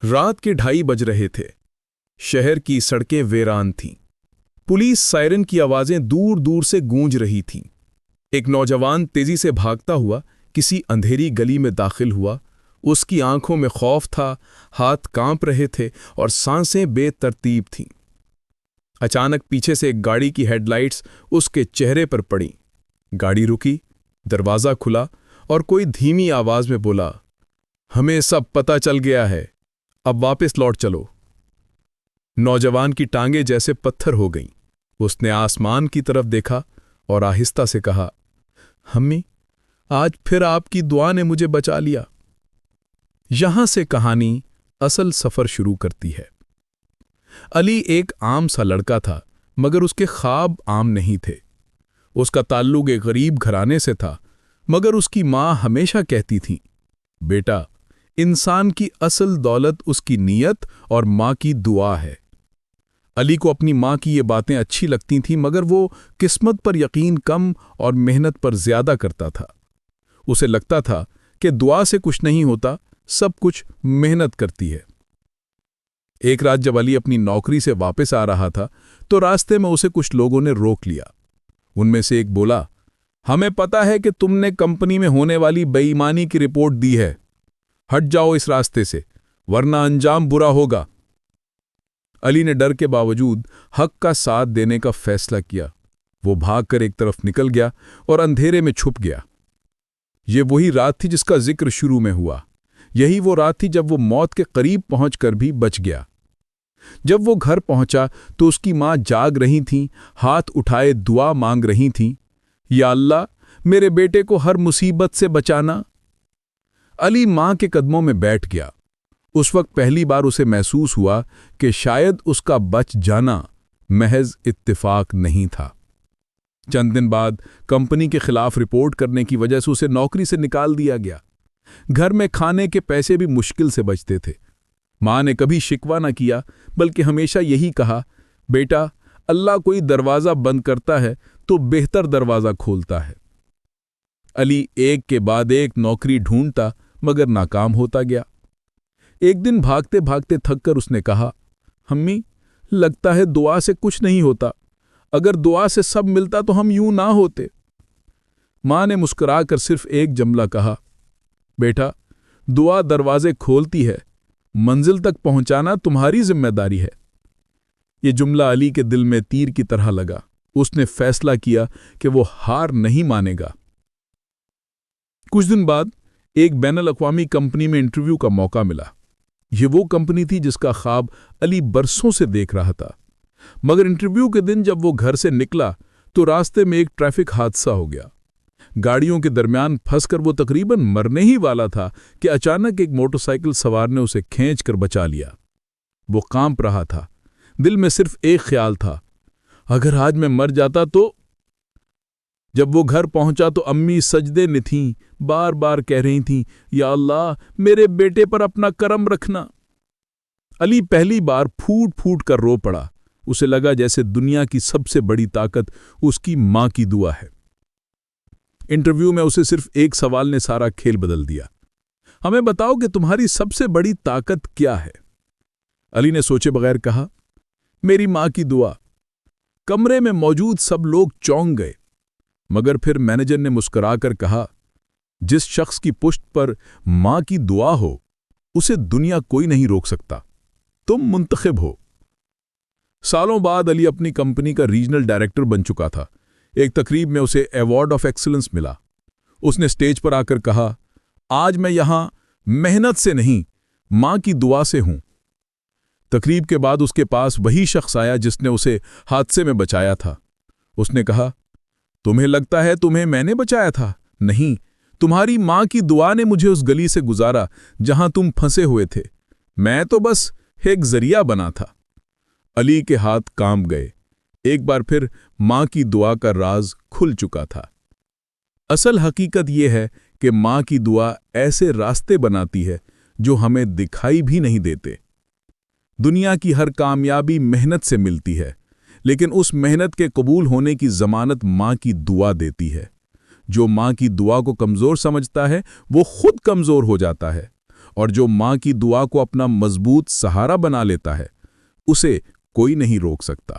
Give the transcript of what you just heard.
रात के 2:30 बज रहे थे। शहर की सड़कें वीरान थीं। पुलिस सायरन की आवाजें दूर दूर से गूंज रही थीं। एक नौजवान तेजी से भागता हुआ किसी अंधेरी गली में दाखिल हुआ। उसकी आंखों में खौफ था, हाथ कांप रहे थे और सांसें बेतरतीब थीं। अचानक पीछे से एक गाड़ी की हेडलाइट्स उसके चेहरे पर पड़ी। गाड़ी रुकी, दरवाजा खुला और कोई धीमी आवाज में बोला, हमें सब पता चल गया है, अब वापस लौट चलो। नौजवान की टांगें जैसे पत्थर हो गईं। उसने आसमान की तरफ देखा और आहिस्ता से कहा, अम्मी, आज फिर आपकी दुआ ने मुझे बचा लिया। यहां से कहानी असल सफर शुरू करती है। अली एक आम सा लड़का था, मगर उसके ख्वाब आम नहीं थे। उसका ताल्लुक एक गरीब घराने से था, मगर उसकी मां हमेशा कहती थी, बेटा, इंसान की असल दौलत उसकी नीयत और मां की दुआ है। अली को अपनी मां की ये बातें अच्छी लगती थीं, मगर वो किस्मत पर यकीन कम और मेहनत पर ज्यादा करता था। उसे लगता था कि दुआ से कुछ नहीं होता, सब कुछ मेहनत करती है। एक रात जब अली अपनी नौकरी से वापस आ रहा था, तो रास्ते में उसे कुछ लोगों ने रोक लिया। उनमें से एक बोला, हमें पता है कि तुमने कंपनी में होने वाली बेईमानी की रिपोर्ट दी है। हट जाओ इस रास्ते से, वरना अंजाम बुरा होगा। अली ने डर के बावजूद हक का साथ देने का फैसला किया। वो भागकर एक तरफ निकल गया और अंधेरे में छुप गया। ये वही रात थी जिसका जिक्र शुरू में हुआ। यही वो रात थी जब वो मौत के करीब पहुंचकर भी बच गया। जब वो घर पहुंचा तो उसकी मां जाग रही थीं, हाथ उठाए दुआ मांग रही थीं, या अल्लाह, मेरे बेटे को हर मुसीबत से बचाना। अली मां के कदमों में बैठ गया। उस वक्त पहली बार उसे महसूस हुआ कि शायद उसका बच जाना महज इत्तेफाक नहीं था। चंद दिन बाद कंपनी के खिलाफ रिपोर्ट करने की वजह से उसे नौकरी से निकाल दिया गया। घर में खाने के पैसे भी मुश्किल से बचते थे। मां ने कभी शिकवा न किया, बल्कि हमेशा यही कहा, बेटा, अल्लाह कोई दरवाजा बंद करता है तो बेहतर दरवाजा खोलता है। अली एक के बाद एक नौकरी ढूंढता, मगर नाकाम होता गया। एक दिन भागते भागते थककर उसने कहा, अम्मी, लगता है दुआ से कुछ नहीं होता। अगर दुआ से सब मिलता तो हम यूं ना होते। मां ने मुस्कुराकर सिर्फ एक जुमला कहा, बेटा, दुआ दरवाजे खोलती है, मंजिल तक पहुंचाना तुम्हारी जिम्मेदारी है। यह जुमला अली के दिल में तीर की तरह लगा। उसने फैसला किया कि वो हार नहीं मानेगा। कुछ दिन बाद एक बैनुल अक़वामी कंपनी में इंटरव्यू का मौका मिला। यह वो कंपनी थी जिसका ख्वाब अली बरसों से देख रहा था। मगर इंटरव्यू के दिन जब वो घर से निकला तो रास्ते में एक ट्रैफिक हादसा हो गया। गाड़ियों के दरमियान फंसकर वो तकरीबन मरने ही वाला था कि अचानक एक मोटरसाइकिल सवार ने उसे खींचकर बचा लिया। वो कांप रहा था। दिल में सिर्फ एक ख्याल था, अगर आज मैं मर जाता तो। जब वो घर पहुंचा तो अम्मी सजदे में थीं, बार बार कह रही थीं, या अल्लाह, मेरे बेटे पर अपना करम रखना। अली पहली बार फूट फूट कर रो पड़ा। उसे लगा जैसे दुनिया की सबसे बड़ी ताकत उसकी मां की दुआ है। इंटरव्यू में उसे सिर्फ एक सवाल ने सारा खेल बदल दिया, हमें बताओ कि तुम्हारी सबसे बड़ी ताकत क्या है। अली ने सोचे बगैर कहा, मेरी मां की दुआ। कमरे में मौजूद सब लोग चौंक गए, मगर फिर मैनेजर ने मुस्कुराकर कहा, जिस शख्स की पुश्त पर मां की दुआ हो उसे दुनिया कोई नहीं रोक सकता। तुम मुंतखब हो। सालों बाद अली अपनी कंपनी का रीजनल डायरेक्टर बन चुका था। एक तकरीब में उसे अवार्ड ऑफ एक्सीलेंस मिला। उसने स्टेज पर आकर कहा, आज मैं यहां मेहनत से नहीं, मां की दुआ से हूं। तकरीब के बाद उसके पास वही शख्स आया जिसने उसे हादसे में बचाया था। उसने कहा, तुम्हें लगता है तुम्हें मैंने बचाया था? नहीं, तुम्हारी मां की दुआ ने मुझे उस गली से गुजारा जहां तुम फंसे हुए थे। मैं तो बस एक जरिया बना था। अली के हाथ कांप गए। एक बार फिर मां की दुआ का राज खुल चुका था। असल हकीकत यह है कि मां की दुआ ऐसे रास्ते बनाती है जो हमें दिखाई भी नहीं देते। दुनिया की हर कामयाबी मेहनत से मिलती है, लेकिन उस मेहनत के कबूल होने की जमानत मां की दुआ देती है। जो मां की दुआ को कमजोर समझता है वो खुद कमजोर हो जाता है, اور جو ماں کی دعا کو اپنا مضبوط سہارا بنا لیتا ہے اسے کوئی نہیں روک سکتا۔